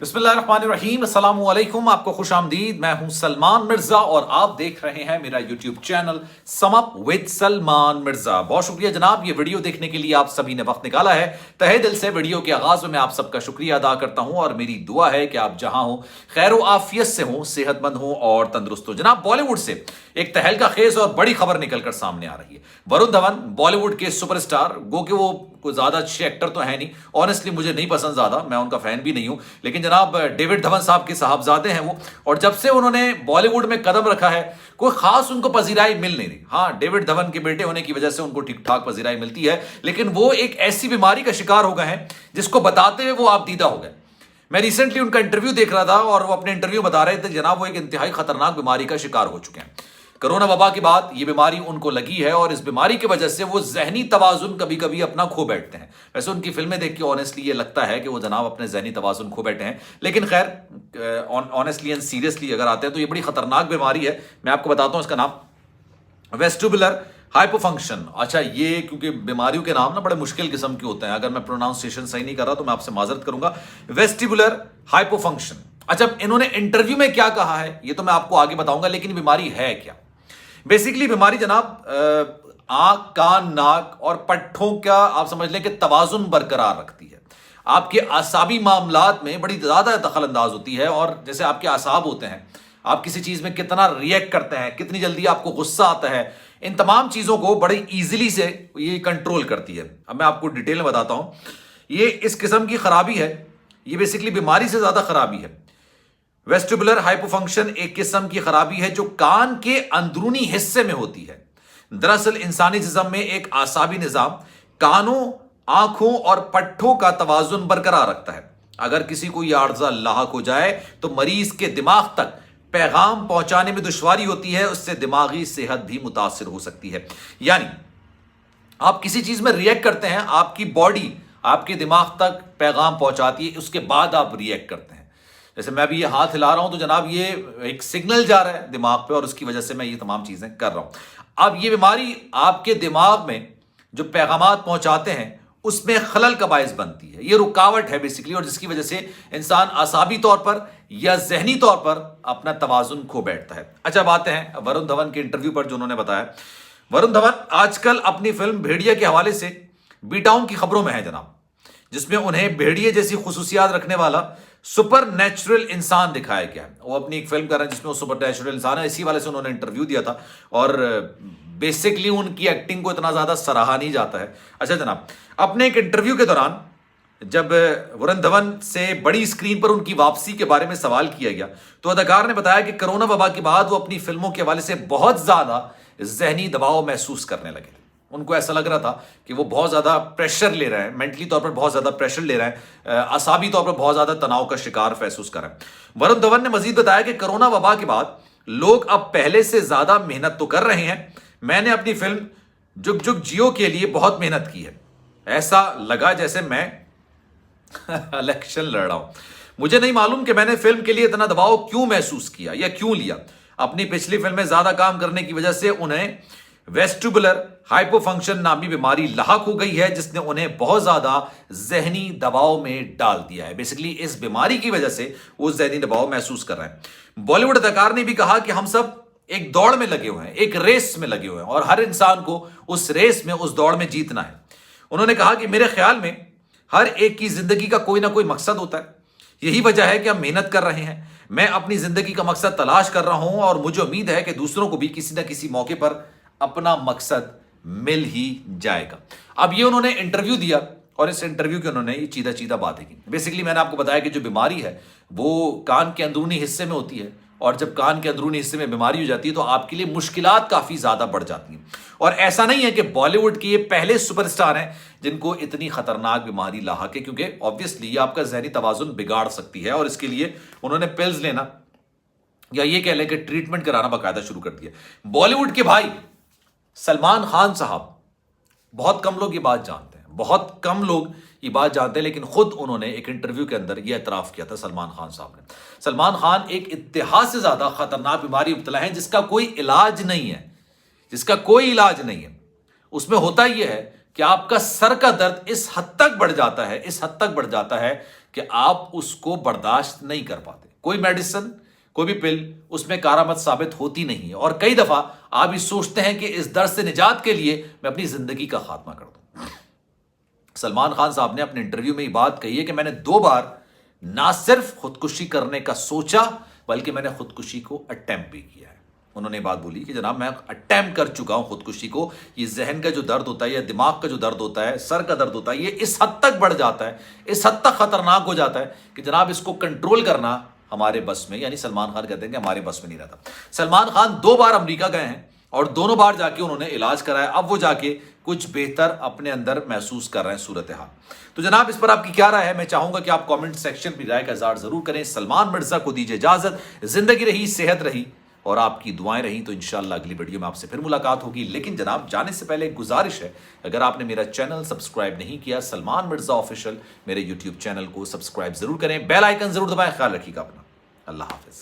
बिस्मिल्लाहिर्रहमानिर्रहीम, अस्सलामु अलैकुम। आपको खुश आमदीद। मैं हूं सलमान मिर्जा और आप देख रहे हैं मेरा YouTube channel sum up with Salman Mirza. बहुत शुक्रिया जनाब, ये वीडियो देखने के लिए आप सभी ने वक्त निकाला है। तहे दिल से वीडियो के आगाज में मैं आप सबका शुक्रिया अदा करता हूं और मेरी दुआ है कि आप जहां हो खैर आफियत से हो, सेहतमंद हो और तंदुरुस्त हो। जनाब, बॉलीवुड से एक तहलका खेज और बड़ी खबर निकलकर सामने आ रही है। वरुण धवन बॉलीवुड के सुपरस्टार, गो कि वो कोई ज्यादा अच्छे एक्टर तो है नहीं, ऑनेस्टली मुझे नहीं पसंद ज्यादा, मैं उनका फैन भी नहीं हूं, लेकिन जनाब डेविड धवन साहब के साहबजादे हैं वो। और जब से उन्होंने बॉलीवुड में कदम रखा है कोई खास उनको पजीराई मिल नहीं रही। हाँ, डेविड धवन के बेटे होने की वजह से उनको ठीक ठाक पजीराई मिलती है, लेकिन वो एक ऐसी बीमारी का शिकार हो गए हैं जिसको बताते हुए वो आप दीदा हो गए। मैं रिसेंटली उनका इंटरव्यू देख रहा था और वो अपने इंटरव्यू बता रहे थे जनाब वो एक इंतहाई खतरनाक बीमारी का शिकार हो चुके हैं। कोरोना वबा के बाद ये बीमारी उनको लगी है और इस बीमारी की वजह से वो जहनी तवाजुन कभी कभी अपना खो बैठते हैं। वैसे उनकी फिल्में देख के ऑनेस्टली ये लगता है कि वो जनाब अपने जहनी तवाजुन खो बैठे हैं, लेकिन खैर ऑनेस्टली एंड सीरियसली अगर आते हैं तो ये बड़ी खतरनाक बीमारी है। मैं आपको बताता हूं इसका नाम वेस्टिबुलर हाइपोफंक्शन। अच्छा, ये क्योंकि बीमारियों के नाम ना बड़े मुश्किल किस्म के होते हैं, अगर मैं प्रोनाउंसिएशन सही नहीं कर रहा तो मैं आपसे माजरत करूंगा। Vestibular hypofunction. अच्छा, इन्होंने इंटरव्यू में क्या कहा है ये तो मैं आपको आगे बताऊंगा, लेकिन बीमारी है क्या? बेसिकली बीमारी जनाब आंख, कान, नाक और पट्ठों का आप समझ लें कि तवाजुन बरकरार रखती है। आपके आसाबी मामलात में बड़ी ज्यादा दखल अंदाज होती है और जैसे आपके आसाब होते हैं, आप किसी चीज में कितना रिएक्ट करते हैं, कितनी जल्दी आपको गुस्सा आता है, इन तमाम चीजों को बड़ी इजीली से ये कंट्रोल करती है। अब मैं आपको डिटेल में बताता हूं। ये इस किस्म की खराबी है, ये बेसिकली बीमारी से ज्यादा खराबी है। वेस्टिबुलर हाइपोफंक्शन एक किस्म की खराबी है जो कान के अंदरूनी हिस्से में होती है। दरअसल इंसानी जिस्म में एक आसाबी निजाम कानों, आंखों और पट्ठों का तवाजुन बरकरार रखता है। अगर किसी को यह आर्जा लाहक हो जाए तो मरीज के दिमाग तक पैगाम पहुंचाने में दुश्वारी होती है, उससे दिमागी सेहत भी मुतासिर हो सकती है। यानी आप किसी चीज में रिएक्ट करते हैं, आपकी बॉडी आपके दिमाग तक पैगाम पहुंचाती है, उसके बाद आप रिएक्ट करते हैं। जैसे मैं अभी ये हाथ हिला रहा हूं तो जनाब ये एक सिग्नल जा रहा है दिमाग पे और उसकी वजह से मैं ये तमाम चीजें कर रहा हूं। अब ये बीमारी आपके दिमाग में जो पैगामात पहुंचाते हैं उसमें खलल का बायस बनती है। ये रुकावट है बेसिकली, और जिसकी वजह से इंसान आसाबी तौर पर या जहनी तौर पर अपना तवाजुन खो बैठता है। अच्छा, बातें हैं वरुण धवन के इंटरव्यू पर जो उन्होंने बताया। वरुण धवन आजकल अपनी फिल्म भेड़िया के हवाले से बी टाउन की खबरों में है जनाब, जिसमें उन्हें भेड़िए जैसी खुसूसियात रखने वाला सुपर नेचुरल इंसान दिखाया गया है। वो अपनी एक फिल्म कर रहे हैं जिसमें वो सुपर नेचुरल इंसान है, इसी वाले से उन्होंने इंटरव्यू दिया था और बेसिकली उनकी एक्टिंग को इतना ज्यादा सराहा नहीं जाता है। अच्छा जनाब, अपने एक इंटरव्यू के दौरान जब वरुण धवन से बड़ी स्क्रीन पर उनकी वापसी के बारे में सवाल किया गया तो अदाकार ने बताया कि कोरोना वबा के बाद वो अपनी फिल्मों के हवाले से बहुत ज्यादा जहनी दबाव महसूस करने लगे। उनको ऐसा लग रहा था कि वो बहुत ज्यादा प्रेशर ले रहे हैं, मेंटली तौर पर बहुत ज्यादा प्रेशर ले रहे हैं, आसाबी तौर पर बहुत ज्यादा तनाव का शिकार महसूस कर रहे हैं। वरुण धवन ने मजीद बताया कि कोरोना वबा के बाद लोग अब पहले से ज्यादा मेहनत तो कर रहे हैं। मैंने अपनी फिल्म जुग जुग जियो के लिए बहुत मेहनत की है, ऐसा लगा जैसे मैं इलेक्शन लड़ रहा हूं। मुझे नहीं मालूम कि मैंने फिल्म के लिए इतना दबाव क्यों महसूस किया या क्यों लिया। अपनी पिछली फिल्म में ज्यादा काम करने की वजह से उन्हें वेस्टिबुलर हाइपोफंक्शन नामी बीमारी लाहक हो गई है, जिसने उन्हें बहुत ज्यादा जहनी दबाव में डाल दिया है। बेसिकली इस बीमारी की वजह से वो जहनी दबाव महसूस कर रहे हैं। बॉलीवुड अदाकार ने भी कहा कि हम सब एक दौड़ में लगे हुए हैं, एक रेस में लगे हुए हैं और हर इंसान को उस रेस में, उस दौड़ में जीतना है। उन्होंने कहा कि मेरे ख्याल में हर एक की जिंदगी का कोई ना कोई मकसद होता है, यही वजह है कि हम मेहनत कर रहे हैं। मैं अपनी जिंदगी का मकसद तलाश कर रहा हूं और मुझे उम्मीद है कि दूसरों को भी किसी ना किसी मौके पर अपना मकसद मिल ही जाएगा। अब ये उन्होंने इंटरव्यू दिया और इस इंटरव्यू के उन्होंने ये चीदा चीदा बातें की। बेसिकली मैंने आपको बताया कि जो बीमारी है वो कान के अंदरूनी हिस्से में होती है और जब कान के अंदरूनी हिस्से में बीमारी हो जाती है तो आपके लिए मुश्किलात काफी ज्यादा बढ़ जाती हैं। और ऐसा नहीं है कि बॉलीवुड के ये पहले सुपरस्टार हैं जिनको इतनी खतरनाक बीमारी लाहक है, क्योंकि ऑब्वियसली ये आपका जहनी तवाजुन बिगाड़ सकती है और इसके लिए उन्होंने पिल्स लेना या ये कह लें कि ट्रीटमेंट कराना बाकायदा शुरू कर दिया। बॉलीवुड के भाई सलमान खान साहब, बहुत कम लोग ये बात जानते हैं, बहुत कम लोग ये बात जानते हैं, लेकिन खुद उन्होंने एक इंटरव्यू के अंदर ये एतराफ किया था सलमान खान साहब ने। सलमान खान एक इंतहा से ज्यादा खतरनाक बीमारी मुब्तला है जिसका कोई इलाज नहीं है, जिसका कोई इलाज नहीं है। उसमें होता यह है कि आपका सर का दर्द इस हद तक बढ़ जाता है, इस हद तक बढ़ जाता है कि आप उसको बर्दाश्त नहीं कर पाते। कोई मेडिसिन, कोई भी पिल उसमें कारामद साबित होती नहीं है और कई दफा आप ये सोचते हैं कि इस दर्द से निजात के लिए मैं अपनी जिंदगी का खात्मा कर दूं। सलमान खान साहब ने अपने इंटरव्यू में ये बात कही है कि मैंने 2 बार ना सिर्फ खुदकुशी करने का सोचा बल्कि मैंने खुदकुशी को अटेम्प्ट भी किया है। उन्होंने बात बोली कि जनाब मैं अटेम्प्ट कर चुका हूं खुदकुशी को। ये जहन का जो दर्द होता है या दिमाग का जो दर्द होता है, सर का दर्द होता है, ये इस हद तक बढ़ जाता है, इस हद तक खतरनाक हो जाता है कि जनाब इसको कंट्रोल करना हमारे बस में, यानी सलमान खान कहते हैं कि हमारे बस में नहीं रहता। सलमान खान 2 बार अमेरिका गए हैं और दोनों बार जाके उन्होंने इलाज कराया। अब वो जाके कुछ बेहतर अपने अंदर महसूस कर रहे हैं सूरत हाल। तो जनाब इस पर आपकी क्या राय है? मैं चाहूंगा कि आप कमेंट सेक्शन में राय का इजहार जरूर करें। सलमान मिर्जा को दीजिए इजाजत। जिंदगी रही, सेहत रही और आपकी दुआएं रही तो इंशाल्लाह अगली वीडियो में आपसे फिर मुलाकात होगी। लेकिन जनाब जाने से पहले एक गुजारिश है, अगर आपने मेरा चैनल सब्सक्राइब नहीं किया सलमान मिर्जा ऑफिशियल, मेरे यूट्यूब चैनल को सब्सक्राइब जरूर करें, बेल आइकन जरूर दबाएं। ख्याल रखिएगा अपना। अल्लाह हाफिज।